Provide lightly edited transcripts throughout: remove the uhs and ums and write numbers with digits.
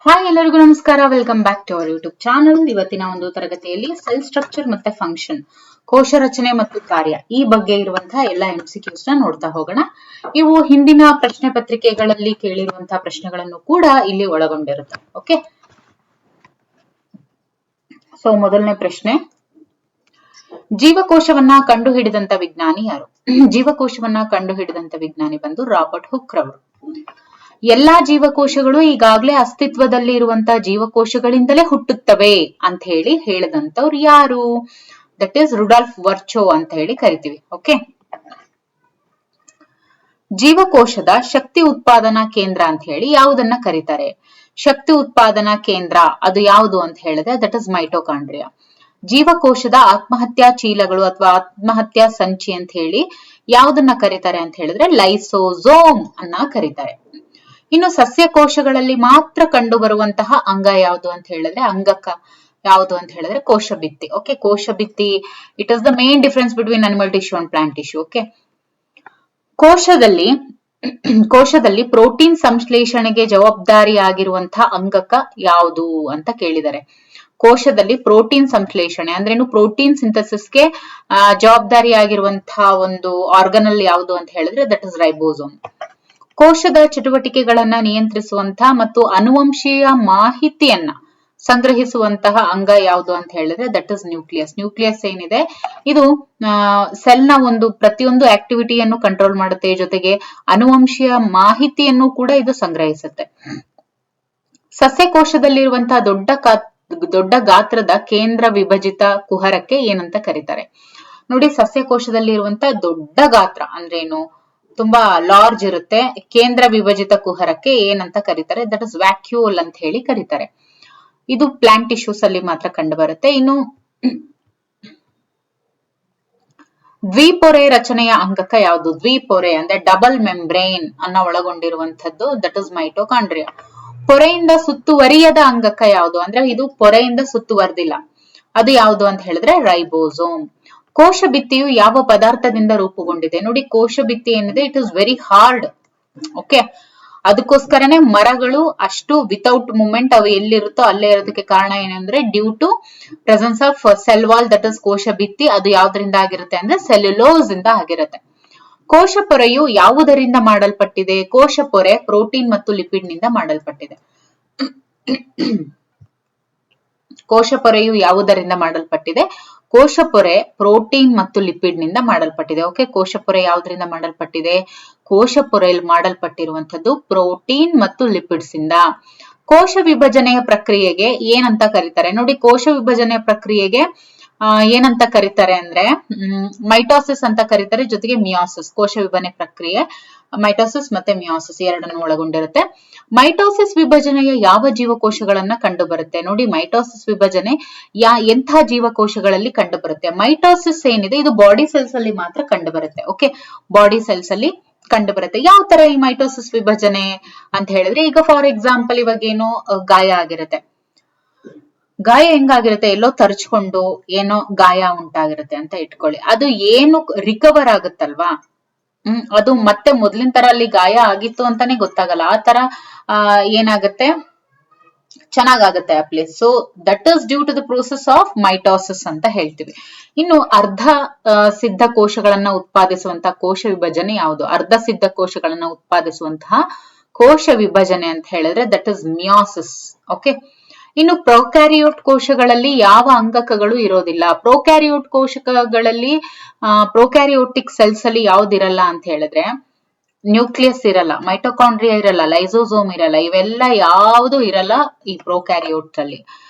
Hi ಎಲ್ಲರಿಗೂ ನಮಸ್ಕಾರ. Welcome back to our YouTube channel. ಇವತ್ತಿನ ಒಂದು ತರಗತಿಯಲ್ಲಿ ಸೆಲ್ ಸ್ಟ್ರಕ್ಚರ್ ಮತ್ತೆ ಫಂಕ್ಷನ್, ಕೋಶ ರಚನೆ ಮತ್ತು ಕಾರ್ಯ ಈ ಬಗ್ಗೆ ಇರುವಂತಹ ಎಲ್ಲ MCQs ನ ನೋಡ್ತಾ ಹೋಗೋಣ. ಇವು ಹಿಂದಿನ ಪ್ರಶ್ನೆ ಪತ್ರಿಕೆಗಳಲ್ಲಿ ಕೇಳಿರುವಂತಹ ಪ್ರಶ್ನೆಗಳನ್ನು ಕೂಡ ಇಲ್ಲಿ ಒಳಗೊಂಡಿರುತ್ತೆ. ಓಕೆ, ಸೊ ಮೊದಲನೇ ಪ್ರಶ್ನೆ, ಜೀವಕೋಶವನ್ನ ಕಂಡು ಹಿಡಿದಂತ ವಿಜ್ಞಾನಿ ಯಾರು? ಜೀವಕೋಶವನ್ನ ಕಂಡು ಹಿಡಿದಂತ ವಿಜ್ಞಾನಿ ಬಂದು ರಾಬರ್ಟ್ ಹುಕ್ ರವರು. ಎಲ್ಲಾ ಜೀವಕೋಶಗಳು ಈಗಾಗಲೇ ಅಸ್ತಿತ್ವದಲ್ಲಿ ಇರುವಂತಹ ಜೀವಕೋಶಗಳಿಂದಲೇ ಹುಟ್ಟುತ್ತವೆ ಅಂತ ಹೇಳಿ ಹೇಳಿದಂತವ್ರು ಯಾರು? ದಟ್ ಈಸ್ ರುಡಾಲ್ಫ್ ವರ್ಚೋ ಅಂತ ಹೇಳಿ ಕರಿತೀವಿ. ಓಕೆ, ಜೀವಕೋಶದ ಶಕ್ತಿ ಉತ್ಪಾದನಾ ಕೇಂದ್ರ ಅಂತ ಹೇಳಿ ಯಾವುದನ್ನ ಕರೀತಾರೆ? ಶಕ್ತಿ ಉತ್ಪಾದನಾ ಕೇಂದ್ರ ಅದು ಯಾವುದು ಅಂತ ಹೇಳಿದ್ರೆ ದಟ್ ಇಸ್ ಮೈಟೋಕಾಂಡ್ರಿಯಾ. ಜೀವಕೋಶದ ಆತ್ಮಹತ್ಯಾ ಚೀಲಗಳು ಅಥವಾ ಆತ್ಮಹತ್ಯಾ ಸಂಚಿ ಅಂತ ಹೇಳಿ ಯಾವುದನ್ನ ಕರೀತಾರೆ ಅಂತ ಹೇಳಿದ್ರೆ ಲೈಸೋಸೋಮ್ ಅನ್ನ ಕರೀತಾರೆ. ಇನ್ನು ಸಸ್ಯಕೋಶಗಳಲ್ಲಿ ಮಾತ್ರ ಕಂಡು ಬರುವಂತಹ ಅಂಗ ಯಾವುದು ಅಂತ ಹೇಳಿದ್ರೆ ಅಂಗಕ ಯಾವುದು ಅಂತ ಹೇಳಿದ್ರೆ ಕೋಶಭಿತ್ತಿ. ಓಕೆ, ಕೋಶಭಿತ್ತಿ it is the main difference between animal tissue and plant tissue. Okay, ಕೋಶದಲ್ಲಿ ಪ್ರೋಟೀನ್ ಸಂಶ್ಲೇಷಣೆಗೆ ಜವಾಬ್ದಾರಿಯಾಗಿರುವಂತಹ ಅಂಗಕ ಯಾವುದು ಅಂತ ಕೇಳಿದ್ದಾರೆ. ಕೋಶದಲ್ಲಿ ಪ್ರೋಟೀನ್ ಸಂಶ್ಲೇಷಣೆ ಅಂದ್ರೇನು, ಪ್ರೋಟೀನ್ ಸಿಂಥಸಿಸ್ಗೆ ಜವಾಬ್ದಾರಿಯಾಗಿರುವಂತಹ ಒಂದು ಆರ್ಗನಲ್ ಯಾವುದು ಅಂತ ಹೇಳಿದ್ರೆ ದಟ್ ಇಸ್ ರೈಬೋಸೋಮ್. ಕೋಶದ ಚಟುವಟಿಕೆಗಳನ್ನ ನಿಯಂತ್ರಿಸುವಂತಹ ಮತ್ತು ಅನುವಂಶೀಯ ಮಾಹಿತಿಯನ್ನ ಸಂಗ್ರಹಿಸುವಂತಹ ಅಂಗ ಯಾವುದು ಅಂತ ಹೇಳಿದ್ರೆ ದಟ್ ಇಸ್ ನ್ಯೂಕ್ಲಿಯಸ್. ನ್ಯೂಕ್ಲಿಯಸ್ ಏನಿದೆ ಇದು ಸೆಲ್ ನ ಒಂದು ಪ್ರತಿಯೊಂದು ಆಕ್ಟಿವಿಟಿಯನ್ನು ಕಂಟ್ರೋಲ್ ಮಾಡುತ್ತೆ, ಜೊತೆಗೆ ಅನುವಂಶೀಯ ಮಾಹಿತಿಯನ್ನು ಕೂಡ ಇದು ಸಂಗ್ರಹಿಸುತ್ತೆ. ಸಸ್ಯಕೋಶದಲ್ಲಿರುವಂತಹ ದೊಡ್ಡ ಗಾತ್ರದ ಕೇಂದ್ರ ವಿಭಜಿತ ಕುಹರಕ್ಕೆ ಏನಂತ ಕರೀತಾರೆ? ನೋಡಿ, ಸಸ್ಯಕೋಶದಲ್ಲಿರುವಂತಹ ದೊಡ್ಡ ಗಾತ್ರ ಅಂದ್ರೇನು, ತುಂಬಾ ಲಾರ್ಜ್ ಇರುತ್ತೆ. ಕೇಂದ್ರ ವಿಭಜಿತ ಕುಹರಕ್ಕೆ ಏನಂತ ಕರೀತಾರೆ? ದಟ್ ಇಸ್ ವ್ಯಾಕ್ಯೂಲ್ ಅಂತ ಹೇಳಿ ಕರೀತಾರೆ. ಇದು ಪ್ಲಾಂಟ್ ಟಿಶ್ಯೂಸ್ ಅಲ್ಲಿ ಮಾತ್ರ ಕಂಡು ಬರುತ್ತೆ. ಇನ್ನು ದ್ವಿಪೊರೆ ರಚನೆಯ ಅಂಗಕ ಯಾವುದು? ದ್ವಿಪೊರೆ ಅಂದ್ರೆ ಡಬಲ್ ಮೆಂಬ್ರೇನ್ ಅನ್ನ ಒಳಗೊಂಡಿರುವಂತದ್ದು ದಟ್ ಇಸ್ ಮೈಟೋಕಾಂಡ್ರಿಯಾ. ಪೊರೆಯಿಂದ ಸುತ್ತುವರಿಯದ ಅಂಗಕ ಯಾವುದು ಅಂದ್ರೆ ಇದು ಪೊರೆಯಿಂದ ಸುತ್ತುವರೆದಿಲ್ಲ, ಅದು ಯಾವುದು ಅಂತ ಹೇಳಿದ್ರೆ ರೈಬೋಸೋಮ್. ಕೋಶ ಭಿತ್ತಿಯು ಯಾವ ಪದಾರ್ಥದಿಂದ ರೂಪುಗೊಂಡಿದೆ? ನೋಡಿ, ಕೋಶ ಭಿತ್ತಿ ಏನಿದೆ it is very hard. Okay, ಅದಕ್ಕೋಸ್ಕರನೇ ಮರಗಳು ಅಷ್ಟು ವಿತೌಟ್ ಮೂವ್ಮೆಂಟ್ ಅವು ಎಲ್ಲಿರುತ್ತೋ ಅಲ್ಲೇ ಇರೋದಕ್ಕೆ ಕಾರಣ ಏನಂದ್ರೆ due to presence of cell wall that is ಕೋಶ ಭಿತ್ತಿ. ಅದು ಯಾವ್ದ್ರಿಂದ ಆಗಿರುತ್ತೆ ಅಂದ್ರೆ ಸೆಲ್ಯುಲೋಸ್ ಇಂದ ಆಗಿರುತ್ತೆ. ಕೋಶ ಪೊರೆಯು ಯಾವುದರಿಂದ ಮಾಡಲ್ಪಟ್ಟಿದೆ? ಕೋಶ ಪೊರೆ ಪ್ರೋಟೀನ್ ಮತ್ತು ಲಿಪಿಡ್ ನಿಂದ ಮಾಡಲ್ಪಟ್ಟಿದೆ. ಕೋಶ ಪೊರೆಯು ಯಾವುದರಿಂದ ಮಾಡಲ್ಪಟ್ಟಿದೆ? ಕೋಶ ಪೊರೆ ಪ್ರೋಟೀನ್ ಮತ್ತು ಲಿಪಿಡ್ ನಿಂದ ಮಾಡಲ್ಪಟ್ಟಿದೆ. ಓಕೆ, ಕೋಶ ಪೊರೆ ಯಾವುದರಿಂದ ಮಾಡಲ್ಪಟ್ಟಿದೆ? ಕೋಶ ಪೊರೆಯಲ್ಲಿ ಮಾಡಲ್ಪಟ್ಟಿರುವಂತದ್ದು ಪ್ರೋಟೀನ್ ಮತ್ತು ಲಿಪಿಡ್ಸ್ ಇಂದ. ಕೋಶ ವಿಭಜನೆಯ ಪ್ರಕ್ರಿಯೆಗೆ ಏನಂತ ಕರೀತಾರೆ? ನೋಡಿ, ಕೋಶ ವಿಭಜನೆಯ ಪ್ರಕ್ರಿಯೆಗೆ ಏನಂತ ಕರೀತಾರೆ ಅಂದ್ರೆ ಮೈಟೋಸಿಸ್ ಅಂತ ಕರೀತಾರೆ, ಜೊತೆಗೆ ಮಿಯಾಸಿಸ್. ಕೋಶ ವಿಭಜನೆ ಪ್ರಕ್ರಿಯೆ ಮೈಟೋಸಿಸ್ ಮತ್ತೆ ಮಿಯಾಸಿಸ್ ಎರಡನ್ನು ಒಳಗೊಂಡಿರುತ್ತೆ. ಮೈಟೋಸಿಸ್ ವಿಭಜನೆಯ ಯಾವ ಜೀವಕೋಶಗಳನ್ನ ಕಂಡು ಬರುತ್ತೆ? ನೋಡಿ, ಮೈಟೋಸಿಸ್ ವಿಭಜನೆ ಎಂಥ ಜೀವಕೋಶಗಳಲ್ಲಿ ಕಂಡು ಬರುತ್ತೆ? ಮೈಟೋಸಿಸ್ ಏನಿದೆ ಇದು ಬಾಡಿ ಸೆಲ್ಸ್ ಅಲ್ಲಿ ಮಾತ್ರ ಕಂಡು ಬರುತ್ತೆ. ಓಕೆ, ಬಾಡಿ ಸೆಲ್ಸ್ ಅಲ್ಲಿ ಕಂಡು ಬರುತ್ತೆ. ಯಾವ ತರ ಈ ಮೈಟೋಸಿಸ್ ವಿಭಜನೆ ಅಂತ ಹೇಳಿದ್ರೆ, ಈಗ ಫಾರ್ ಎಕ್ಸಾಂಪಲ್ ಇವಾಗ ಏನೋ ಗಾಯ ಆಗಿರುತ್ತೆ. ಗಾಯ ಹೆಂಗಾಗಿರುತ್ತೆ? ಎಲ್ಲೋ ತರ್ಚ್ಕೊಂಡು ಏನೋ ಗಾಯ ಉಂಟಾಗಿರುತ್ತೆ ಅಂತ ಇಟ್ಕೊಳ್ಳಿ. ಅದು ಏನು ರಿಕವರ್ ಆಗುತ್ತಲ್ವಾ, ಅದು ಮತ್ತೆ ಮೊದ್ಲಿನ ತರ ಅಲ್ಲಿ ಗಾಯ ಆಗಿತ್ತು ಅಂತಾನೆ ಗೊತ್ತಾಗಲ್ಲ. ಆ ತರ ಏನಾಗುತ್ತೆ, ಚೆನ್ನಾಗಾಗುತ್ತೆ ಆ place. So that is due to the process of mitosis ಅಂತ ಹೇಳ್ತೀವಿ. ಇನ್ನು ಅರ್ಧ ಸಿದ್ಧ ಕೋಶಗಳನ್ನ ಉತ್ಪಾದಿಸುವಂತಹ ಕೋಶ ವಿಭಜನೆ ಯಾವುದು? ಅರ್ಧ ಸಿದ್ಧ ಕೋಶಗಳನ್ನ ಉತ್ಪಾದಿಸುವಂತಹ ಕೋಶ ವಿಭಜನೆ ಅಂತ ಹೇಳಿದ್ರೆ ದಟ್ ಇಸ್ ಮಿಯಾಸಿಸ್. ಓಕೆ, ಇನ್ನು ಪ್ರೊಕ್ಯಾರಿಯೋಟ್ ಕೋಶಗಳಲ್ಲಿ ಯಾವ ಅಂಗಕಗಳು ಇರೋದಿಲ್ಲ? ಪ್ರೊಕ್ಯಾರಿಯೋಟ್ ಕೋಶಗಳಲ್ಲಿ ಪ್ರೊಕ್ಯಾರಿಯೋಟಿಕ್ ಸೆಲ್ಸ್ ಅಲ್ಲಿ ಯಾವ್ದಿರಲ್ಲ ಅಂತ ಹೇಳಿದ್ರೆ ನ್ಯೂಕ್ಲಿಯಸ್ ಇರಲ್ಲ, ಮೈಟೋಕಾಂಡ್ರಿಯಾ ಇರಲ್ಲ, ಲೈಸೋಸೋಮ್ ಇರಲ್ಲ, ಇವೆಲ್ಲ ಯಾವುದು ಇರಲ್ಲ ಈ ಪ್ರೊಕ್ಯಾರಿಯೋಟ್ ಅಲ್ಲಿ.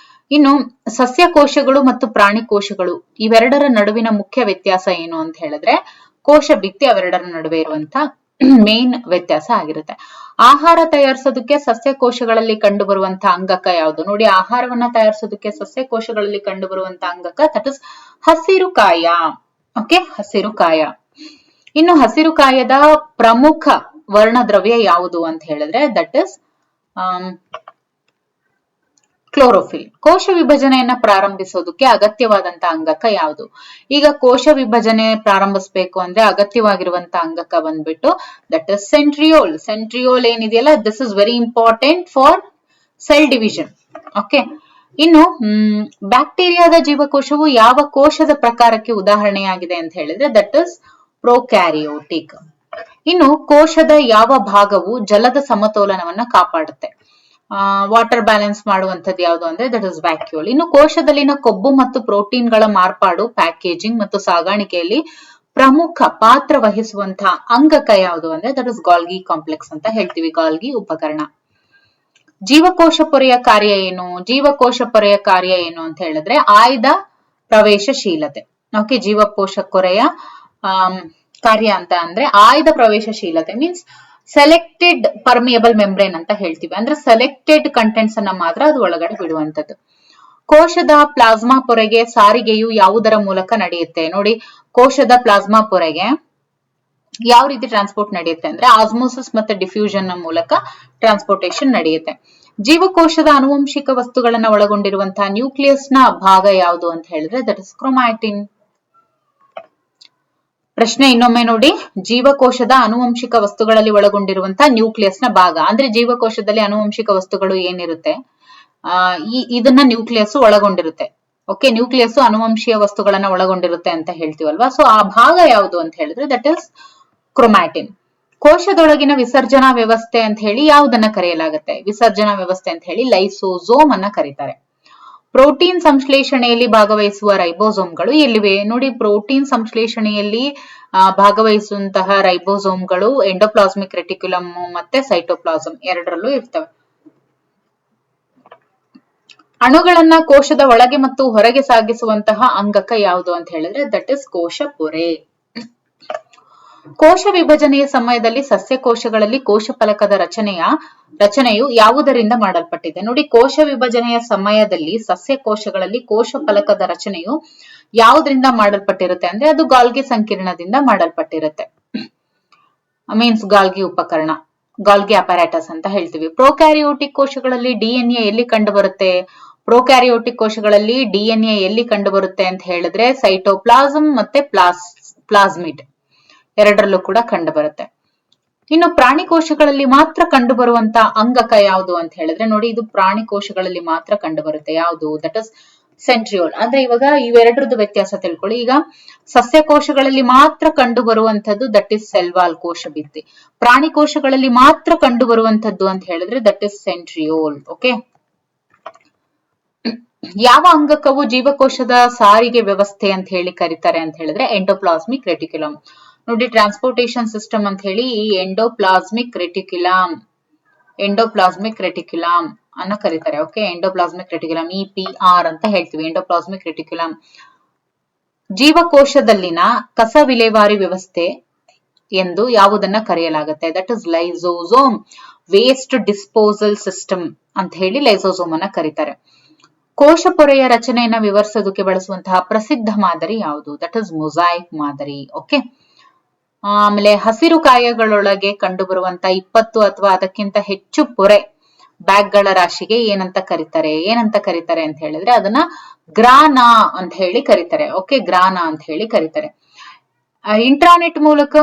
ಇನ್ನು ಸಸ್ಯ ಕೋಶಗಳು ಮತ್ತು ಪ್ರಾಣಿ ಕೋಶಗಳು ಇವೆರಡರ ನಡುವಿನ ಮುಖ್ಯ ವ್ಯತ್ಯಾಸ ಏನು ಅಂತ ಹೇಳಿದ್ರೆ ಕೋಶ ಭಿತ್ತಿ ಅವೆರಡರ ನಡುವೆ ಇರುವಂತ ಮೇನ್ ವ್ಯತ್ಯಾಸ ಆಗಿರುತ್ತೆ. ಆಹಾರ ತಯಾರಿಸೋದಕ್ಕೆ ಸಸ್ಯ ಕೋಶಗಳಲ್ಲಿ ಕಂಡು ಬರುವಂತಹ ಅಂಗಕ ಯಾವುದು? ನೋಡಿ, ಆಹಾರವನ್ನ ತಯಾರಿಸೋದಕ್ಕೆ ಸಸ್ಯ ಕೋಶಗಳಲ್ಲಿ ಕಂಡು ಬರುವಂತಹ ಅಂಗಕ ದಟ್ ಇಸ್ ಹಸಿರು ಕಾಯ. ಓಕೆ, ಹಸಿರು ಕಾಯ. ಇನ್ನು ಹಸಿರು ಕಾಯದ ಪ್ರಮುಖ ವರ್ಣದ್ರವ್ಯ ಯಾವುದು ಅಂತ ಹೇಳಿದ್ರೆ ದಟ್ ಇಸ್ ಕ್ಲೋರೋಫಿಲ್. ಕೋಶ ವಿಭಜನೆಯನ್ನ ಪ್ರಾರಂಭಿಸೋದಕ್ಕೆ ಅಗತ್ಯವಾದಂತಹ ಅಂಗಕ ಯಾವುದು? ಈಗ ಕೋಶ ವಿಭಜನೆ ಪ್ರಾರಂಭಿಸಬೇಕು ಅಂದ್ರೆ ಅಗತ್ಯವಾಗಿರುವಂತಹ ಅಂಗಕ ಬಂದ್ಬಿಟ್ಟು ದಟ್ ಇಸ್ ಸೆಂಟ್ರಿಯೋಲ್. ಸೆಂಟ್ರಿಯೋಲ್ ಏನಿದೆಯಲ್ಲ this is very important for cell division. Okay, ಇನ್ನು ಬ್ಯಾಕ್ಟೀರಿಯಾದ ಜೀವಕೋಶವು ಯಾವ ಕೋಶದ ಪ್ರಕಾರಕ್ಕೆ ಉದಾಹರಣೆಯಾಗಿದೆ ಅಂತ ಹೇಳಿದ್ರೆ ದಟ್ ಇಸ್ ಪ್ರೊಕ್ಯಾರಿಯೋಟಿಕ್. ಇನ್ನು ಕೋಶದ ಯಾವ ಭಾಗವು ಜಲದ ಸಮತೋಲನವನ್ನ ಕಾಪಾಡುತ್ತೆ? ವಾಟರ್ ಬ್ಯಾಲೆನ್ಸ್ ಮಾಡುವಂತದ್ದು ಯಾವುದು ಅಂದ್ರೆ ದಟ್ ಇಸ್ ವ್ಯಾಕ್ಯೂಲ್. ಇನ್ನು ಕೋಶದಲ್ಲಿನ ಕೊಬ್ಬು ಮತ್ತು ಪ್ರೋಟೀನ್ಗಳ ಮಾರ್ಪಾಡು, ಪ್ಯಾಕೇಜಿಂಗ್ ಮತ್ತು ಸಾಗಾಣಿಕೆಯಲ್ಲಿ ಪ್ರಮುಖ ಪಾತ್ರ ವಹಿಸುವಂತಹ ಅಂಗಕ ಯಾವುದು ಅಂದ್ರೆ ದಟ್ ಇಸ್ ಗಾಲ್ಗಿ ಕಾಂಪ್ಲೆಕ್ಸ್ ಅಂತ ಹೇಳ್ತೀವಿ, ಗಾಲ್ಗಿ ಉಪಕರಣ. ಜೀವಕೋಶ ಪೊರೆಯ ಕಾರ್ಯ ಏನು? ಜೀವಕೋಶ ಪೊರೆಯ ಕಾರ್ಯ ಏನು ಅಂತ ಹೇಳಿದ್ರೆ ಆಯ್ದ ಪ್ರವೇಶಶೀಲತೆ. ಓಕೆ, ಜೀವಕೋಶ ಪೊರೆಯ ಕಾರ್ಯ ಅಂತ ಅಂದ್ರೆ ಆಯ್ದ ಪ್ರವೇಶಶೀಲತೆ ಮೀನ್ಸ್ ಸೆಲೆಕ್ಟೆಡ್ ಪರ್ಮಿಯಬಲ್ ಮೆಂಬ್ರೇನ್ ಅಂತ ಹೇಳ್ತೀವಿ. ಅಂದ್ರೆ ಸೆಲೆಕ್ಟೆಡ್ ಕಂಟೆಂಟ್ಸ್ ಅನ್ನ ಮಾತ್ರ ಅದು ಒಳಗಡೆ ಬಿಡುವಂತದ್ದು. ಕೋಶದ ಪ್ಲಾಸ್ಮಾ ಪೊರೆಗೆ ಸಾರಿಗೆಯು ಯಾವುದರ ಮೂಲಕ ನಡೆಯುತ್ತೆ? ನೋಡಿ, ಕೋಶದ ಪ್ಲಾಸ್ಮಾ ಪೊರೆಗೆ ಯಾವ ರೀತಿ ಟ್ರಾನ್ಸ್ಪೋರ್ಟ್ ನಡೆಯುತ್ತೆ ಅಂದ್ರೆ ಆಸ್ಮೋಸಿಸ್ ಮತ್ತೆ ಡಿಫ್ಯೂಷನ್ ಮೂಲಕ ಟ್ರಾನ್ಸ್ಪೋರ್ಟೇಷನ್ ನಡೆಯುತ್ತೆ. ಜೀವಕೋಶದ ಆನುವಂಶಿಕ ವಸ್ತುಗಳನ್ನ ಒಳಗೊಂಡಿರುವಂತಹ ನ್ಯೂಕ್ಲಿಯಸ್ ನ ಭಾಗ ಯಾವುದು ಅಂತ ಹೇಳಿದ್ರೆ ದಟ್ ಇಸ್ ಕ್ರೊಮ್ಯಾಟಿನ್. ಪ್ರಶ್ನೆ ಇನ್ನೊಮ್ಮೆ ನೋಡಿ, ಜೀವಕೋಶದ ಆನುವಂಶಿಕ ವಸ್ತುಗಳಲ್ಲಿ ಒಳಗೊಂಡಿರುವಂತಹ ನ್ಯೂಕ್ಲಿಯಸ್ ನ ಭಾಗ ಅಂದ್ರೆ ಜೀವಕೋಶದಲ್ಲಿ ಆನುವಂಶಿಕ ವಸ್ತುಗಳು ಏನಿರುತ್ತೆ ಇದನ್ನ ನ್ಯೂಕ್ಲಿಯಸ್ ಒಳಗೊಂಡಿರುತ್ತೆ. ಓಕೆ, ನ್ಯೂಕ್ಲಿಯಸ್ ಆನುವಂಶೀಯ ವಸ್ತುಗಳನ್ನ ಒಳಗೊಂಡಿರುತ್ತೆ ಅಂತ ಹೇಳ್ತೀವಲ್ವಾ, ಸೊ ಆ ಭಾಗ ಯಾವುದು ಅಂತ ಹೇಳಿದ್ರೆ ದಟ್ ಇಸ್ ಕ್ರೊಮ್ಯಾಟಿನ್. ಕೋಶದೊಳಗಿನ ವಿಸರ್ಜನಾ ವ್ಯವಸ್ಥೆ ಅಂತ ಹೇಳಿ ಯಾವುದನ್ನ ಕರೆಯಲಾಗುತ್ತೆ? ವಿಸರ್ಜನಾ ವ್ಯವಸ್ಥೆ ಅಂತ ಹೇಳಿ ಲೈಸೋಸೋಮ್ ಅನ್ನ ಕರೀತಾರೆ. ಪ್ರೋಟೀನ್ ಸಂಶ್ಲೇಷಣೆಯಲ್ಲಿ ಭಾಗವಹಿಸುವ ರೈಬೋಸೋಮ್ಗಳು ಎಲ್ಲಿವೆ? ನೋಡಿ, ಪ್ರೋಟೀನ್ ಸಂಶ್ಲೇಷಣೆಯಲ್ಲಿ ಭಾಗವಹಿಸುವಂತಹ ರೈಬೋಸೋಮ್ಗಳು ಎಂಡೋಪ್ಲಾಸ್ಮಿಕ್ ರೆಟಿಕ್ಯುಲಮ್ ಮತ್ತೆ ಸೈಟೋಪ್ಲಾಸಂ ಎರಡರಲ್ಲೂ ಇರ್ತವೆ. ಅಣುಗಳನ್ನ ಕೋಶದ ಒಳಗೆ ಮತ್ತು ಹೊರಗೆ ಸಾಗಿಸುವಂತಹ ಅಂಗಕ ಯಾವುದು ಅಂತ ಹೇಳಿದ್ರೆ ದಟ್ ಇಸ್ ಕೋಶ ಪೊರೆ. ಕೋಶ ವಿಭಜನೆಯ ಸಮಯದಲ್ಲಿ ಸಸ್ಯ ಕೋಶಗಳಲ್ಲಿ ಕೋಶ ಫಲಕದ ರಚನೆಯು ಯಾವುದರಿಂದ ಮಾಡಲ್ಪಟ್ಟಿದೆ? ನೋಡಿ, ಕೋಶ ವಿಭಜನೆಯ ಸಮಯದಲ್ಲಿ ಸಸ್ಯ ಕೋಶಗಳಲ್ಲಿ ಕೋಶ ಫಲಕದ ರಚನೆಯು ಯಾವುದರಿಂದ ಮಾಡಲ್ಪಟ್ಟಿರುತ್ತೆ ಅಂದ್ರೆ ಅದು ಗಾಲ್ಗಿ ಸಂಕೀರ್ಣದಿಂದ ಮಾಡಲ್ಪಟ್ಟಿರುತ್ತೆ. ಮೀನ್ಸ್ ಗಾಲ್ಗಿ ಉಪಕರಣ, ಗಾಲ್ಗಿ ಅಪರಾಟಸ್ ಅಂತ ಹೇಳ್ತೀವಿ. ಪ್ರೊಕ್ಯಾರಿಯೋಟಿಕ್ ಕೋಶಗಳಲ್ಲಿ ಡಿಎನ್ಎ ಎಲ್ಲಿ ಕಂಡು ಬರುತ್ತೆ? ಪ್ರೊಕ್ಯಾರಿಯೋಟಿಕ್ ಕೋಶಗಳಲ್ಲಿ ಡಿಎನ್ಎ ಎಲ್ಲಿ ಕಂಡು ಬರುತ್ತೆ ಅಂತ ಹೇಳಿದ್ರೆ ಸೈಟೋಪ್ಲಾಸಂ ಮತ್ತೆ ಪ್ಲಾಸ್ಮಿಡ್ ಎರಡರಲ್ಲೂ ಕೂಡ ಕಂಡು ಬರುತ್ತೆ. ಇನ್ನು ಪ್ರಾಣಿ ಕೋಶಗಳಲ್ಲಿ ಮಾತ್ರ ಕಂಡು ಬರುವಂತ ಅಂಗಕ ಯಾವುದು ಅಂತ ಹೇಳಿದ್ರೆ ನೋಡಿ, ಇದು ಪ್ರಾಣಿ ಕೋಶಗಳಲ್ಲಿ ಮಾತ್ರ ಕಂಡು ಬರುತ್ತೆ. ಯಾವುದು? That is centriole. ಅಂದ್ರೆ ಇವಾಗ ಇವೆರಡರದ್ದು ವ್ಯತ್ಯಾಸ ತಿಳ್ಕೊಳ್ಳಿ. ಈಗ ಸಸ್ಯ ಕೋಶಗಳಲ್ಲಿ ಮಾತ್ರ ಕಂಡು ಬರುವಂತದ್ದು ದಟ್ ಇಸ್ ಸೆಲ್ವಾಲ್ ಕೋಶ ಭಿತ್ತಿ. ಪ್ರಾಣಿ ಕೋಶಗಳಲ್ಲಿ ಮಾತ್ರ ಕಂಡು ಬರುವಂತದ್ದು ಅಂತ ಹೇಳಿದ್ರೆ ದಟ್ ಇಸ್ ಸೆಂಟ್ರಿಯೋಲ್. ಓಕೆ, ಯಾವ ಅಂಗಕವು ಜೀವಕೋಶದ ಸಾರಿಗೆ ವ್ಯವಸ್ಥೆ ಅಂತ ಹೇಳಿ ಕರೀತಾರೆ ಅಂತ ಹೇಳಿದ್ರೆ ಎಂಡೋಪ್ಲಾಸ್ಮಿಕ್ ರೆಟಿಕ್ಯುಲಮ್. ನೋಡಿ, ಟ್ರಾನ್ಸ್ಪೋರ್ಟೇಷನ್ ಸಿಸ್ಟಮ್ ಅಂತ ಹೇಳಿ ಈ ಎಂಡೋಪ್ಲಾಸ್ಮಿಕ್ ರೆಟಿಕ್ಯುಲಮ್ ಅನ್ನ ಕರೀತಾರೆ. ಓಕೆ, ಎಂಡೋಪ್ಲಾಸ್ಮಿಕ್ ರೆಟಿಕ್ಯುಲಮ್ EPR ಅಂತ ಹೇಳ್ತೀವಿ, ಎಂಡೋಪ್ಲಾಸ್ಮಿಕ್ ರೆಟಿಕ್ಯುಲಮ್. ಜೀವಕೋಶದಲ್ಲಿನ ಕಸ ವಿಲೇವಾರಿ ವ್ಯವಸ್ಥೆ ಎಂದು ಯಾವುದನ್ನ ಕರೆಯಲಾಗುತ್ತೆ? That is lysosome. Waste disposal system ಅಂತ ಹೇಳಿ ಲೈಸೋಸೋಮ್ ಅನ್ನ ಕರೀತಾರೆ. ಕೋಶ ಪೊರೆಯ ರಚನೆಯನ್ನ ವಿವರಿಸೋದಕ್ಕೆ ಬಳಸುವಂತಹ ಪ್ರಸಿದ್ಧ ಮಾದರಿ ಯಾವುದು? ದಟ್ ಇಸ್ ಮೊಸಾಯಿಕ್ ಮಾದರಿ. ಓಕೆ, ಆಮೇಲೆ ಹಸಿರು ಕಾಯಗಳೊಳಗೆ ಕಂಡು ಬರುವಂತ 20 ಅಥವಾ ಅದಕ್ಕಿಂತ ಹೆಚ್ಚು ಪೊರೆ ಬ್ಯಾಗ್ಗಳ ರಾಶಿಗೆ ಏನಂತ ಕರೀತಾರೆ ಅಂತ ಹೇಳಿದ್ರೆ ಅದನ್ನ ಗ್ರಾನಾ ಅಂತ ಹೇಳಿ ಕರೀತಾರೆ. ಓಕೆ, ಗ್ರಾನಾ ಅಂತ ಹೇಳಿ ಕರೀತಾರೆ. ಇಂಟ್ರಾನೆಟ್ ಮೂಲಕ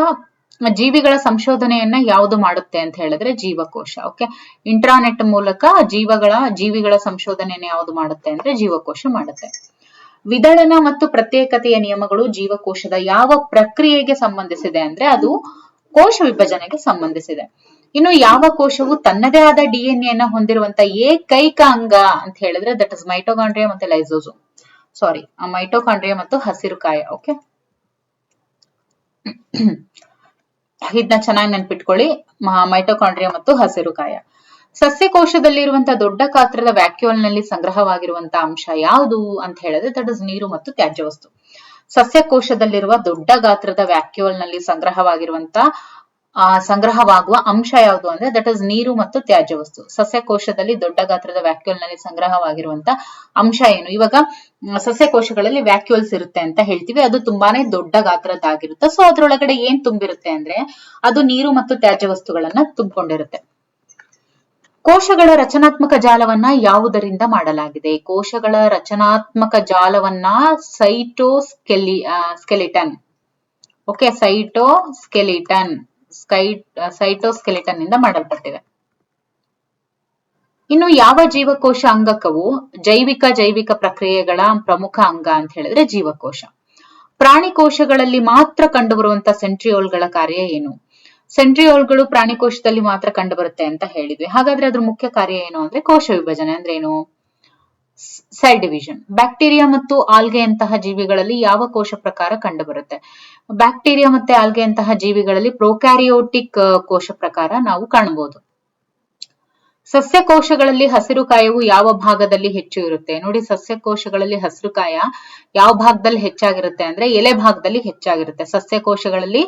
ಜೀವಿಗಳ ಸಂಶೋಧನೆಯನ್ನ ಯಾವುದು ಮಾಡುತ್ತೆ ಅಂತ ಹೇಳಿದ್ರೆ ಜೀವಕೋಶ. ಓಕೆ, ಇಂಟ್ರಾನೆಟ್ ಮೂಲಕ ಜೀವಿಗಳ ಸಂಶೋಧನೆಯನ್ನ ಯಾವುದು ಮಾಡುತ್ತೆ ಅಂದ್ರೆ ಜೀವಕೋಶ ಮಾಡುತ್ತೆ. ವಿದಳನ ಮತ್ತು ಪ್ರತ್ಯೇಕತೆಯ ನಿಯಮಗಳು ಜೀವಕೋಶದ ಯಾವ ಪ್ರಕ್ರಿಯೆಗೆ ಸಂಬಂಧಿಸಿದೆ ಅಂದ್ರೆ ಅದು ಕೋಶ ವಿಭಜನೆಗೆ ಸಂಬಂಧಿಸಿದೆ. ಇನ್ನು ಯಾವ ಕೋಶವು ತನ್ನದೇ ಆದ ಡಿಎನ್ಎ ಅನ್ನ ಹೊಂದಿರುವಂತ ಏಕೈಕ ಅಂಗ ಅಂತ ಹೇಳಿದ್ರೆ ದಟ್ ಇಸ್ ಮೈಟೋಕಾಂಡ್ರಿಯಾ ಮತ್ತೆ ಲೈಸೋಸೋಮ್. ಮೈಟೋಕಾಂಡ್ರಿಯಾ ಮತ್ತು ಹಸಿರು ಕಾಯ. ಓಕೆ, ಇದನ್ನ ಚೆನ್ನಾಗಿ ನೆನ್ಪಿಟ್ಕೊಳ್ಳಿ, ಮೈಟೋಕಾಂಡ್ರಿಯಾ ಮತ್ತು ಹಸಿರು ಕಾಯ. ಸಸ್ಯಕೋಶದಲ್ಲಿರುವಂತಹ ದೊಡ್ಡ ಗಾತ್ರದ ವ್ಯಾಕ್ಯೂಲ್ ನಲ್ಲಿ ಸಂಗ್ರಹವಾಗಿರುವಂತಹ ಅಂಶ ಯಾವುದು ಅಂತ ಹೇಳಿದ್ರೆ ದಟ್ ಇಸ್ ನೀರು ಮತ್ತು ತ್ಯಾಜ್ಯ ವಸ್ತು. ಸಸ್ಯಕೋಶದಲ್ಲಿರುವ ದೊಡ್ಡ ಗಾತ್ರದ ವ್ಯಾಕ್ಯೂಲ್ ನಲ್ಲಿ ಸಂಗ್ರಹವಾಗುವ ಅಂಶ ಯಾವುದು ಅಂದ್ರೆ ದಟ್ ಇಸ್ ನೀರು ಮತ್ತು ತ್ಯಾಜ್ಯ ವಸ್ತು. ಸಸ್ಯಕೋಶದಲ್ಲಿ ದೊಡ್ಡ ಗಾತ್ರದ ವ್ಯಾಕ್ಯೂಲ್ ನಲ್ಲಿ ಸಂಗ್ರಹವಾಗಿರುವಂತ ಅಂಶ ಏನು? ಇವಾಗ ಸಸ್ಯಕೋಶಗಳಲ್ಲಿ ವ್ಯಾಕ್ಯೂಲ್ಸ್ ಇರುತ್ತೆ ಅಂತ ಹೇಳ್ತೀವಿ, ಅದು ತುಂಬಾನೇ ದೊಡ್ಡ ಗಾತ್ರದ್ದಾಗಿರುತ್ತೆ. ಸೊ ಅದ್ರೊಳಗಡೆ ಏನ್ ತುಂಬಿರುತ್ತೆ ಅಂದ್ರೆ ಅದು ನೀರು ಮತ್ತು ತ್ಯಾಜ್ಯ ವಸ್ತುಗಳನ್ನ ತುಂಬಿಕೊಂಡಿರುತ್ತೆ. ಕೋಶಗಳ ರಚನಾತ್ಮಕ ಜಾಲವನ್ನ ಯಾವುದರಿಂದ ಮಾಡಲಾಗಿದೆ? ಕೋಶಗಳ ರಚನಾತ್ಮಕ ಜಾಲವನ್ನ ಸೈಟೋಸ್ಕೆಲಿಟನ್. ಓಕೆ, ಸೈಟೋಸ್ಕೆಲಿಟನ್ ಇಂದ ಮಾಡಲ್ಪಟ್ಟಿದೆ. ಇನ್ನು ಯಾವ ಜೀವಕೋಶ ಅಂಗಕವು ಜೈವಿಕ ಪ್ರಕ್ರಿಯೆಗಳ ಪ್ರಮುಖ ಅಂಗ ಅಂತ ಹೇಳಿದ್ರೆ ಜೀವಕೋಶ. ಪ್ರಾಣಿ ಕೋಶಗಳಲ್ಲಿ ಮಾತ್ರ ಕಂಡುಬರುವಂತ ಸೆಂಟ್ರಿಯೋಲ್ಗಳ ಕಾರ್ಯ ಏನು? ಸೆಂಟ್ರಿಯೋಲ್ಗಳು ಪ್ರಾಣಿ ಕೋಶದಲ್ಲಿ ಮಾತ್ರ ಕಂಡುಬರುತ್ತೆ ಅಂತ ಹೇಳಿದ್ವಿ. ಹಾಗಾದ್ರೆ ಅದ್ರ ಮುಖ್ಯ ಕಾರ್ಯ ಏನು ಅಂದ್ರೆ ಕೋಶ ವಿಭಜನೆ. ಅಂದ್ರೆ ಏನು? Cell division. ಬ್ಯಾಕ್ಟೀರಿಯಾ ಮತ್ತು ಆಲ್ಗೆಯಂತಹ ಜೀವಿಗಳಲ್ಲಿ ಯಾವ ಕೋಶ ಪ್ರಕಾರ ಕಂಡುಬರುತ್ತೆ? ಬ್ಯಾಕ್ಟೀರಿಯಾ ಮತ್ತೆ ಆಲ್ಗೆಯಂತಹ ಜೀವಿಗಳಲ್ಲಿ ಪ್ರೊಕ್ಯಾರಿಯೋಟಿಕ್ ಕೋಶ ಪ್ರಕಾರ ನಾವು ಕಾಣಬಹುದು. ಸಸ್ಯಕೋಶಗಳಲ್ಲಿ ಹಸಿರು ಕಾಯವು ಯಾವ ಭಾಗದಲ್ಲಿ ಹೆಚ್ಚು ಇರುತ್ತೆ? ನೋಡಿ, ಸಸ್ಯಕೋಶಗಳಲ್ಲಿ ಹಸಿರು ಕಾಯ ಯಾವ ಭಾಗದಲ್ಲಿ ಹೆಚ್ಚಾಗಿರುತ್ತೆ ಅಂದ್ರೆ ಎಲೆ ಭಾಗದಲ್ಲಿ ಹೆಚ್ಚಾಗಿರುತ್ತೆ. ಸಸ್ಯಕೋಶಗಳಲ್ಲಿ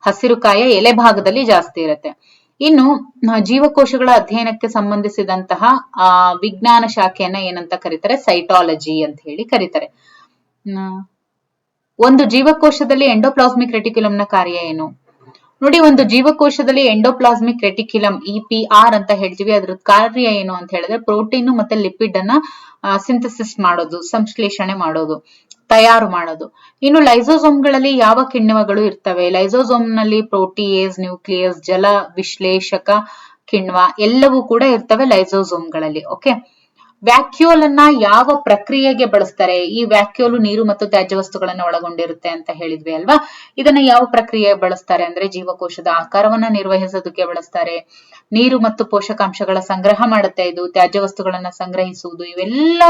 ಹಸಿರು ಕಾಯ ಎಲೆ ಭಾಗದಲ್ಲಿ ಜಾಸ್ತಿ ಇರುತ್ತೆ. ಇನ್ನು ಜೀವಕೋಶಗಳ ಅಧ್ಯಯನಕ್ಕೆ ಸಂಬಂಧಿಸಿದಂತಹ ವಿಜ್ಞಾನ ಶಾಖೆಯನ್ನ ಏನಂತ ಕರೀತಾರೆ? ಸೈಟಾಲಜಿ ಅಂತ ಹೇಳಿ ಕರೀತಾರೆ. ಒಂದು ಜೀವಕೋಶದಲ್ಲಿ ಎಂಡೋಪ್ಲಾಸ್ಮಿಕ್ ರೆಟಿಕ್ಯುಲಂನ ಕಾರ್ಯ ಏನು? ನೋಡಿ, ಒಂದು ಜೀವಕೋಶದಲ್ಲಿ ಎಂಡೋಪ್ಲಾಸ್ಮಿಕ್ ರೆಟಿಕ್ಯುಲಮ್ EPR ಅಂತ ಹೇಳ್ತೀವಿ. ಅದ್ರ ಕಾರ್ಯ ಏನು ಅಂತ ಹೇಳಿದ್ರೆ ಪ್ರೋಟೀನ್ ಮತ್ತೆ ಲಿಪಿಡ್ ಅನ್ನ ಸಿಂಥಸಿಸ್ ಮಾಡೋದು, ಸಂಶ್ಲೇಷಣೆ ಮಾಡೋದು, ತಯಾರು ಮಾಡೋದು. ಇನ್ನು ಲೈಸೋಸೋಮ್ಗಳಲ್ಲಿ ಯಾವ ಕಿಣ್ವಗಳು ಇರ್ತವೆ? ಲೈಸೋಸೋಮ್ ನಲ್ಲಿ ಪ್ರೋಟಿಯೇಸ್, ನ್ಯೂಕ್ಲಿಯಸ್, ಜಲ ವಿಶ್ಲೇಷಕ ಕಿಣ್ವ ಎಲ್ಲವೂ ಕೂಡ ಇರ್ತವೆ ಲೈಸೋಸೋಮ್ಗಳಲ್ಲಿ. ಓಕೆ, ವ್ಯಾಕ್ಯೂಲ್ ಅನ್ನ ಯಾವ ಪ್ರಕ್ರಿಯೆಗೆ ಬಳಸ್ತಾರೆ? ಈ ವ್ಯಾಕ್ಯೂಲು ನೀರು ಮತ್ತು ತ್ಯಾಜ್ಯ ವಸ್ತುಗಳನ್ನ ಒಳಗೊಂಡಿರುತ್ತೆ ಅಂತ ಹೇಳಿದ್ವಿ ಅಲ್ವಾ. ಇದನ್ನ ಯಾವ ಪ್ರಕ್ರಿಯೆಗೆ ಬಳಸ್ತಾರೆ ಅಂದ್ರೆ ಜೀವಕೋಶದ ಆಕಾರವನ್ನ ನಿರ್ವಹಿಸೋದಕ್ಕೆ ಬಳಸ್ತಾರೆ. ನೀರು ಮತ್ತು ಪೋಷಕಾಂಶಗಳ ಸಂಗ್ರಹ ಮಾಡುತ್ತೆ ಇದು. ತ್ಯಾಜ್ಯ ವಸ್ತುಗಳನ್ನ ಸಂಗ್ರಹಿಸುವುದು, ಇವೆಲ್ಲ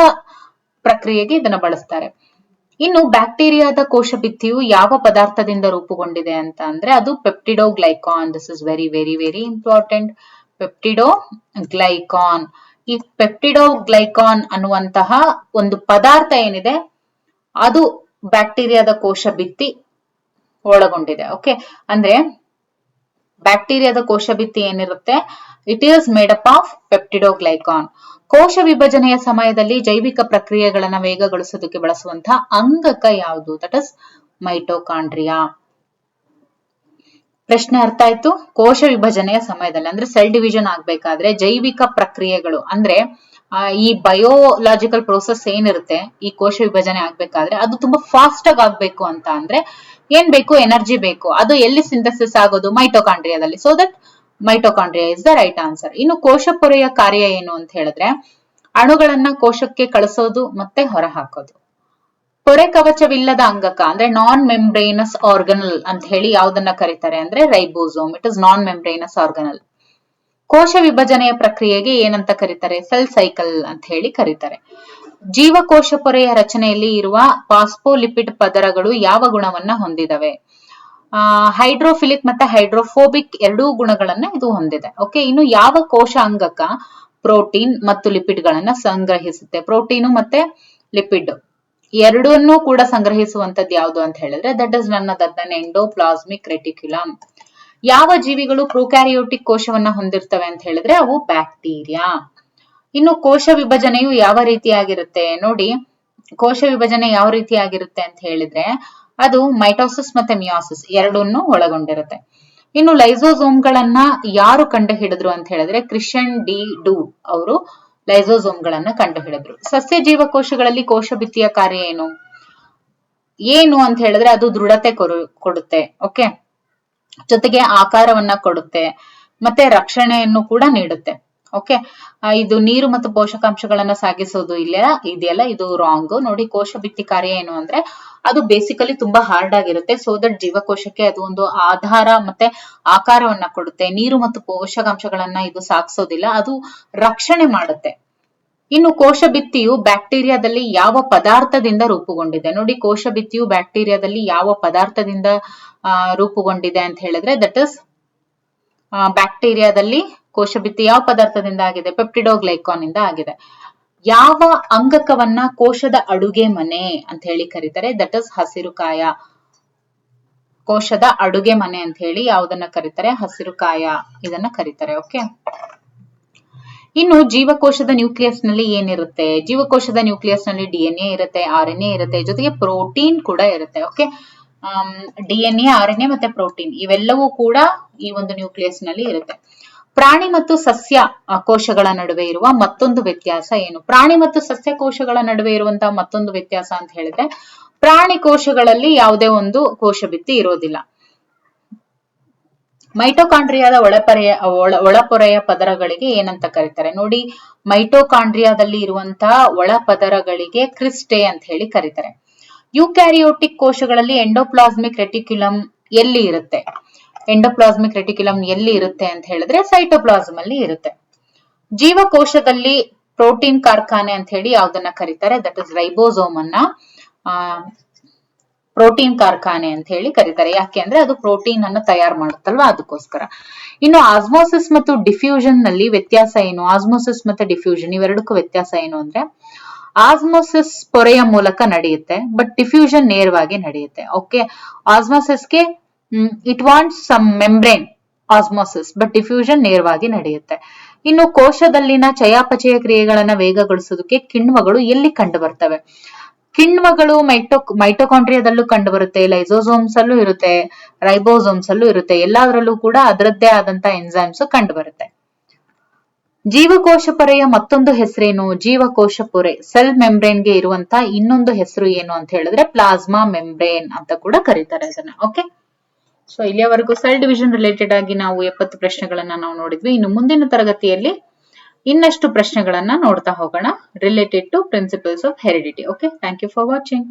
ಪ್ರಕ್ರಿಯೆಗೆ ಇದನ್ನ ಬಳಸ್ತಾರೆ. ಇನ್ನು ಬ್ಯಾಕ್ಟೀರಿಯಾದ ಕೋಶ ಭಿತ್ತಿಯು ಯಾವ ಪದಾರ್ಥದಿಂದ ರೂಪುಗೊಂಡಿದೆ ಅಂತ ಅಂದ್ರೆ ಅದು peptidoglycan. This is very very very important. Peptidoglycan. ಈ ಪೆಪ್ಟಿಡೋಗ್ಲೈಕಾನ್ ಅನ್ನುವಂತಹ ಒಂದು ಪದಾರ್ಥ ಏನಿದೆ ಅದು ಬ್ಯಾಕ್ಟೀರಿಯಾದ ಕೋಶ ಭಿತ್ತಿ ಒಳಗೊಂಡಿದೆ. ಓಕೆ, ಅಂದ್ರೆ ಬ್ಯಾಕ್ಟೀರಿಯಾದ ಕೋಶ ಭಿತ್ತಿ ಏನಿರುತ್ತೆ, it is made up of peptidoglycan. ಕೋಶ ವಿಭಜನೆಯ ಸಮಯದಲ್ಲಿ ಜೈವಿಕ ಪ್ರಕ್ರಿಯೆಗಳನ್ನ ವೇಗಗೊಳಿಸೋದಕ್ಕೆ ಬಳಸುವಂತಹ ಅಂಗಕ ಯಾವುದು? That is mitochondria. ಪ್ರಶ್ನೆ ಅರ್ಥ ಆಯ್ತು? ಕೋಶ ವಿಭಜನೆಯ ಸಮಯದಲ್ಲಿ ಅಂದ್ರೆ ಸೆಲ್ ಡಿವಿಷನ್ ಆಗ್ಬೇಕಾದ್ರೆ ಜೈವಿಕ ಪ್ರಕ್ರಿಯೆಗಳು ಅಂದ್ರೆ ಈ ಬಯೋಲಾಜಿಕಲ್ ಪ್ರೋಸೆಸ್ ಏನಿರುತ್ತೆ ಈ ಕೋಶ ವಿಭಜನೆ ಆಗ್ಬೇಕಾದ್ರೆ ಅದು ತುಂಬಾ ಫಾಸ್ಟ್ ಆಗಿ ಆಗ್ಬೇಕು ಅಂತ ಅಂದ್ರೆ ಏನ್ ಬೇಕು? ಎನರ್ಜಿ ಬೇಕು. ಅದು ಎಲ್ಲಿ ಸಿಂಥಸಿಸ್ ಆಗೋದು? ಮೈಟೋಕಾಂಡ್ರಿಯಾದಲ್ಲಿ. So that mitochondria is the right answer. ಇನ್ನು ಕೋಶ ಪೊರೆಯ ಕಾರ್ಯ ಏನು ಅಂತ ಹೇಳಿದ್ರೆ ಅಣುಗಳನ್ನ ಕೋಶಕ್ಕೆ ಕಳಿಸೋದು ಮತ್ತೆ ಹೊರ ಹಾಕೋದು. ಪೊರೆ ಕವಚವಿಲ್ಲದ ಅಂಗಕ ಅಂದ್ರೆ ನಾನ್ ಮೆಂಬ್ರೇನಸ್ ಆರ್ಗನಲ್ ಅಂತ ಹೇಳಿ ಯಾವ್ದನ್ನ ಕರೀತಾರೆ ಅಂದ್ರೆ ribosome. It is non membranous organelle. ಕೋಶ ವಿಭಜನೆಯ ಪ್ರಕ್ರಿಯೆಗೆ ಏನಂತ ಕರೀತಾರೆ? ಸೆಲ್ ಸೈಕಲ್ ಅಂತ ಹೇಳಿ ಕರೀತಾರೆ. ಜೀವಕೋಶ ಪೊರೆಯ ರಚನೆಯಲ್ಲಿ ಇರುವ ಫಾಸ್ಫೋಲಿಪಿಡ್ ಪದರಗಳು ಯಾವ ಗುಣವನ್ನ ಹೊಂದಿದವೆ? ಹೈಡ್ರೋಫಿಲಿಕ್ ಮತ್ತೆ ಹೈಡ್ರೋಫೋಬಿಕ್ ಎರಡೂ ಗುಣಗಳನ್ನ ಇದು ಹೊಂದಿದೆ. ಓಕೆ, ಇನ್ನು ಯಾವ ಕೋಶ ಅಂಗಕ ಪ್ರೋಟೀನ್ ಮತ್ತು ಲಿಪಿಡ್ ಗಳನ್ನ ಸಂಗ್ರಹಿಸುತ್ತೆ? ಪ್ರೋಟೀನು ಮತ್ತೆ ಲಿಪಿಡ್ ಎರಡನ್ನೂ ಕೂಡ ಸಂಗ್ರಹಿಸುವಂತದ್ದು ಯಾವುದು ಅಂತ ಹೇಳಿದ್ರೆ ದಟ್ ಇಸ್ ನನ್ ಅದರ್ ದನ್ ಎಂಡೋಪ್ಲಾಸ್ಮಿಕ್ ರೆಟಿಕ್ಯುಲಮ್. ಯಾವ ಜೀವಿಗಳು ಪ್ರೊಕ್ಯಾರಿಯೋಟಿಕ್ ಕೋಶವನ್ನ ಹೊಂದಿರ್ತವೆ ಅಂತ ಹೇಳಿದ್ರೆ ಅವು ಬ್ಯಾಕ್ಟೀರಿಯಾ. ಇನ್ನು ಕೋಶ ವಿಭಜನೆಯು ಯಾವ ರೀತಿಯಾಗಿರುತ್ತೆ? ನೋಡಿ, ಕೋಶ ವಿಭಜನೆ ಯಾವ ರೀತಿಯಾಗಿರುತ್ತೆ ಅಂತ ಹೇಳಿದ್ರೆ ಅದು ಮೈಟೋಸಿಸ್ ಮತ್ತೆ ಮಿಯಾಸಿಸ್ ಎರಡನ್ನೂ ಒಳಗೊಂಡಿರುತ್ತೆ. ಇನ್ನು ಲೈಸೋಸೋಮ್ಗಳನ್ನ ಯಾರು ಕಂಡು ಹಿಡಿದ್ರು ಅಂತ ಹೇಳಿದ್ರೆ ಕ್ರಿಶ್ಚಿಯನ್ ಡಿ ಡು ಅವರು ಲೈಸೋಸೋಮ್ಗಳನ್ನ ಕಂಡು ಹಿಡಿದ್ರು. ಸಸ್ಯ ಜೀವಕೋಶಗಳಲ್ಲಿ ಕೋಶ ಭಿತ್ತಿಯ ಕಾರ್ಯ ಏನು ಅಂತ ಹೇಳಿದ್ರೆ ಅದು ದೃಢತೆ ಕೊಡುತ್ತೆ. ಓಕೆ, ಜೊತೆಗೆ ಆಕಾರವನ್ನ ಕೊಡುತ್ತೆ ಮತ್ತೆ ರಕ್ಷಣೆಯನ್ನು ಕೂಡ ನೀಡುತ್ತೆ. ಓಕೆ, ಇದು ನೀರು ಮತ್ತು ಪೋಷಕಾಂಶಗಳನ್ನ ಸಾಗಿಸೋದು ಇದೆಯಲ್ಲ ಇದು ರಾಂಗ್. ನೋಡಿ, ಕೋಶ ಭಿತ್ತಿ ಕಾರ್ಯ ಏನು ಅಂದ್ರೆ ಅದು ಬೇಸಿಕಲಿ ತುಂಬಾ ಹಾರ್ಡ್ ಆಗಿರುತ್ತೆ. ಸೊ ದಟ್ ಜೀವಕೋಶಕ್ಕೆ ಅದು ಒಂದು ಆಧಾರ ಮತ್ತೆ ಆಕಾರವನ್ನ ಕೊಡುತ್ತೆ. ನೀರು ಮತ್ತು ಪೋಷಕಾಂಶಗಳನ್ನ ಇದು ಸಾಗಿಸೋದಿಲ್ಲ, ಅದು ರಕ್ಷಣೆ ಮಾಡುತ್ತೆ. ಇನ್ನು ಕೋಶ ಭಿತ್ತಿಯು ಬ್ಯಾಕ್ಟೀರಿಯಾದಲ್ಲಿ ಯಾವ ಪದಾರ್ಥದಿಂದ ರೂಪುಗೊಂಡಿದೆ? ನೋಡಿ, ಕೋಶ ಭಿತ್ತಿಯು ಬ್ಯಾಕ್ಟೀರಿಯಾದಲ್ಲಿ ಯಾವ ಪದಾರ್ಥದಿಂದ ರೂಪುಗೊಂಡಿದೆ ಅಂತ ಹೇಳಿದ್ರೆ ದಟ್ ಇಸ್ ಬ್ಯಾಕ್ಟೀರಿಯಾದಲ್ಲಿ ಕೋಶ ಭಿತ್ತಿ ಯಾವ ಪದಾರ್ಥದಿಂದ ಆಗಿದೆ? ಪೆಪ್ಟಿಡೋಗ್ಲೈಕಾನ್ ಇಂದ ಆಗಿದೆ. ಯಾವ ಅಂಗಕವನ್ನ ಕೋಶದ ಅಡುಗೆ ಮನೆ ಅಂತ ಹೇಳಿ ಕರೀತಾರೆ? ದಟ್ ಇಸ್ ಹಸಿರು ಕಾಯ. ಕೋಶದ ಅಡುಗೆ ಮನೆ ಅಂತ ಹೇಳಿ ಯಾವುದನ್ನ ಕರೀತಾರೆ? ಹಸಿರು ಕಾಯ ಇದನ್ನ ಕರೀತಾರೆ. ಓಕೆ, ಇನ್ನು ಜೀವಕೋಶದ ನ್ಯೂಕ್ಲಿಯಸ್ ನಲ್ಲಿ ಏನಿರುತ್ತೆ? ಜೀವಕೋಶದ ನ್ಯೂಕ್ಲಿಯಸ್ ನಲ್ಲಿ DNA ಇರುತ್ತೆ, RNA ಇರುತ್ತೆ, ಜೊತೆಗೆ ಪ್ರೋಟೀನ್ ಕೂಡ ಇರುತ್ತೆ. ಓಕೆ, DNA, RNA ಮತ್ತೆ ಪ್ರೋಟೀನ್ ಇವೆಲ್ಲವೂ ಕೂಡ ಈ ಒಂದು ನ್ಯೂಕ್ಲಿಯಸ್ ನಲ್ಲಿ ಇರುತ್ತೆ. ಪ್ರಾಣಿ ಮತ್ತು ಸಸ್ಯ ಕೋಶಗಳ ನಡುವೆ ಇರುವ ಮತ್ತೊಂದು ವ್ಯತ್ಯಾಸ ಏನು? ಪ್ರಾಣಿ ಮತ್ತು ಸಸ್ಯ ಕೋಶಗಳ ನಡುವೆ ಇರುವಂತಹ ಮತ್ತೊಂದು ವ್ಯತ್ಯಾಸ ಅಂತ ಹೇಳಿದ್ರೆ ಪ್ರಾಣಿ ಕೋಶಗಳಲ್ಲಿ ಯಾವುದೇ ಒಂದು ಕೋಶ ಭಿತ್ತಿ ಇರೋದಿಲ್ಲ. ಮೈಟೋಕಾಂಡ್ರಿಯಾದ ಒಳಪೊರೆಯ ಪದರಗಳಿಗೆ ಏನಂತ ಕರೀತಾರೆ ನೋಡಿ. ಮೈಟೋಕಾಂಡ್ರಿಯಾದಲ್ಲಿ ಇರುವಂತಹ ಒಳಪದರಗಳಿಗೆ ಕ್ರಿಸ್ಟೆ ಅಂತ ಹೇಳಿ ಕರೀತಾರೆ. ಯುಕ್ಯಾರಿಯೋಟಿಕ್ ಕೋಶಗಳಲ್ಲಿ ಎಂಡೋಪ್ಲಾಸ್ಮಿಕ್ ರೆಟಿಕ್ಯುಲಮ್ ಎಲ್ಲಿ ಇರುತ್ತೆ? ಎಂಡೋಪ್ಲಾಸ್ಮಿಕ್ ರೆಟಿಕ್ಯುಲಮ್ ಎಲ್ಲಿ ಇರುತ್ತೆ ಅಂತ ಹೇಳಿದ್ರೆ ಸೈಟೋಪ್ಲಾಸಮ್ ಅಲ್ಲಿ ಇರುತ್ತೆ. ಜೀವಕೋಶದಲ್ಲಿ ಪ್ರೋಟೀನ್ ಕಾರ್ಖಾನೆ ಅಂತ ಹೇಳಿ ಯಾವ್ದನ್ನ ಕರೀತಾರೆ? ದಟ್ ಇಸ್ ರೈಬೋಸೋಮ್ ಅನ್ನ ಪ್ರೋಟೀನ್ ಕಾರ್ಖಾನೆ ಅಂತ ಹೇಳಿ ಕರೀತಾರೆ. ಯಾಕೆ ಅಂದ್ರೆ ಅದು ಪ್ರೋಟೀನ್ ಅನ್ನು ತಯಾರು ಮಾಡುತ್ತಲ್ವಾ, ಅದಕ್ಕೋಸ್ಕರ. ಇನ್ನು ಆಸ್ಮೋಸಿಸ್ ಮತ್ತು ಡಿಫ್ಯೂಷನ್ ನಲ್ಲಿ ವ್ಯತ್ಯಾಸ ಏನು? ಆಸ್ಮೋಸಿಸ್ ಮತ್ತೆ ಡಿಫ್ಯೂಷನ್ ಇವೆರಡಕ್ಕೂ ವ್ಯತ್ಯಾಸ ಏನು ಅಂದ್ರೆ, ಆಸ್ಮೋಸಿಸ್ ಪೊರೆಯ ಮೂಲಕ ನಡೆಯುತ್ತೆ, ಬಟ್ ಡಿಫ್ಯೂಷನ್ ನೇರವಾಗಿ ನಡೆಯುತ್ತೆ. ಓಕೆ, ಆಸ್ಮೋಸಿಸ್ಗೆ it wants some membrane osmosis, but diffusion ನೇರವಾಗಿ ನಡೆಯುತ್ತೆ. ಇನ್ನು ಕೋಶದಲ್ಲಿನ ಚಯಾಪಚಯ ಕ್ರಿಯೆಗಳನ್ನ ವೇಗಗೊಳಿಸೋದಕ್ಕೆ ಕಿಣ್ವಗಳು ಎಲ್ಲಿ ಕಂಡು ಬರ್ತವೆ? ಕಿಣ್ವಗಳು ಮೈಟೋಕಾಂಡ್ರಿಯಾದಲ್ಲೂ ಕಂಡು ಬರುತ್ತೆ, ಲೈಸೋಸೋಮ್ಸ್ ಅಲ್ಲೂ ಇರುತ್ತೆ, ರೈಬೋಸೋಮ್ಸ್ ಅಲ್ಲೂ ಇರುತ್ತೆ. ಎಲ್ಲದರಲ್ಲೂ ಕೂಡ ಅದರದ್ದೇ ಆದಂತ ಎನ್ಸೈಮ್ಸ್ ಕಂಡು ಬರುತ್ತೆ. ಜೀವಕೋಶ ಪೊರೆಯ ಮತ್ತೊಂದು ಹೆಸರೇನು? ಜೀವಕೋಶ ಪೊರೆ ಸೆಲ್ ಮೆಂಬ್ರೇನ್ಗೆ ಇರುವಂತ ಇನ್ನೊಂದು ಹೆಸರು ಏನು ಅಂತ ಹೇಳಿದ್ರೆ ಪ್ಲಾಸ್ಮಾ ಮೆಂಬ್ರೇನ್ ಅಂತ ಕೂಡ ಕರೀತಾರೆ ಅದನ್ನ. ಓಕೆ, ಸೊ ಇಲ್ಲಿಯವರೆಗೂ ಸೆಲ್ ಡಿವಿಷನ್ ರಿಲೇಟೆಡ್ ಆಗಿ ನಾವು 70 ಪ್ರಶ್ನೆಗಳನ್ನ ನಾವು ನೋಡಿದ್ವಿ. ಇನ್ನು ಮುಂದಿನ ತರಗತಿಯಲ್ಲಿ ಇನ್ನಷ್ಟು ಪ್ರಶ್ನೆಗಳನ್ನ ನೋಡ್ತಾ ಹೋಗೋಣ related to principles of heredity. Okay, thank you for watching.